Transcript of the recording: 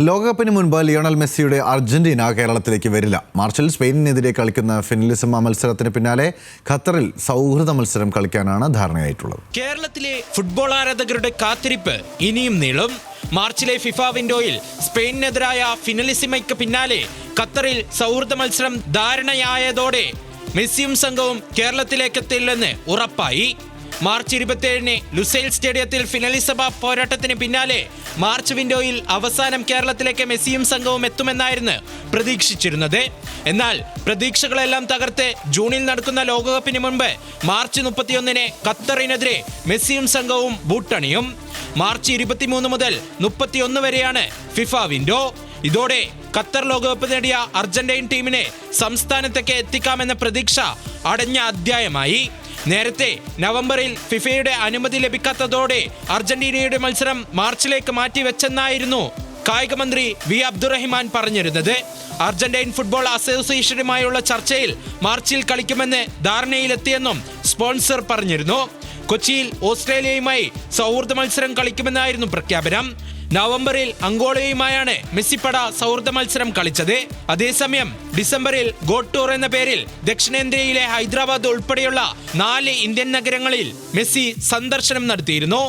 ലോകകപ്പിന് മുൻപ് ലിയോണൽ മെസ്സിയുടെ അർജന്റീന കേരളത്തിലേക്ക് വരില്ല. മാർച്ചിൽ സ്പെയിനിനെതിരെ കളിക്കുന്ന ഫിനലിസിമ മത്സരത്തിന് പിന്നാലെ ഖത്തറിൽ സൗഹൃദ മത്സരം കളിക്കാനാണ് ധാരണയായിട്ടുള്ളത്. കേരളത്തിലെ ഫുട്ബോൾ ആരാധകരുടെ കാത്തിരിപ്പ് ഇനിയും നീളും. മാർച്ചിലെ ഫിഫ വിൻഡോയിൽ സ്പെയിനിനെതിരായ ഫിനലിസിമയ്ക്ക് പിന്നാലെ ഖത്തറിൽ സൗഹൃദ മത്സരം ധാരണയായതോടെ മെസ്സിയും സംഘവും കേരളത്തിലേക്ക് എത്തില്ലെന്ന് ഉറപ്പായി. മാർച്ച് 27-ന് ലുസൈൽ സ്റ്റേഡിയത്തിൽ ഫിനലിസമ പോരാട്ടത്തിന് പിന്നാലെ മാർച്ച് വിൻഡോയിൽ അവസാനം കേരളത്തിലേക്ക് മെസ്സിയും സംഘവും എത്തുമെന്നായിരുന്നു പ്രതീക്ഷിച്ചിരുന്നത്. എന്നാൽ പ്രതീക്ഷകളെല്ലാം തകർത്ത് ജൂണിൽ നടക്കുന്ന ലോകകപ്പിന് മുൻപ് മാർച്ച് 31-ന് ഖത്തറിനെതിരെ മെസ്സിയും സംഘവും ബൂട്ടണിയും. മാർച്ച് 23 മുതൽ 31 വരെയാണ് ഫിഫ വിൻഡോ. ഇതോടെ ഖത്തർ ലോകകപ്പ് നേടിയ അർജന്റീൻ ടീമിനെ സംസ്ഥാനത്തേക്ക് എത്തിക്കാമെന്ന പ്രതീക്ഷ അടഞ്ഞ അധ്യായമായി. നേരത്തെ നവംബറിൽ ഫിഫയുടെ അനുമതി ലഭിക്കാത്തതോടെ അർജന്റീനയുടെ മത്സരം മാർച്ചിലേക്ക് മാറ്റിവെച്ചെന്നായിരുന്നു കായിക മന്ത്രി വി അബ്ദുറഹിമാൻ പറഞ്ഞിരുന്നത്. അർജന്റീൻ ഫുട്ബോൾ അസോസിയേഷനുമായുള്ള ചർച്ചയിൽ മാർച്ചിൽ കളിക്കുമെന്ന് ധാരണയിലെത്തിയെന്നും സ്പോൺസർ പറഞ്ഞിരുന്നു. കൊച്ചിയിൽ ഓസ്ട്രേലിയയുമായി സൗഹൃദ മത്സരം കളിക്കുമെന്നായിരുന്നു പ്രഖ്യാപനം. നവംബറിൽ അങ്കോളയുമായാണ് മെസ്സിപ്പട സൗഹൃദ മത്സരം കളിച്ചത്. അതേസമയം ഡിസംബറിൽ ഗോഡ് ടൂർ എന്ന പേരിൽ ദക്ഷിണേന്ത്യയിലെ ഹൈദരാബാദ് ഉൾപ്പെടെയുള്ള 4 ഇന്ത്യൻ നഗരങ്ങളിൽ മെസ്സി സന്ദർശനം നടത്തിയിരുന്നു.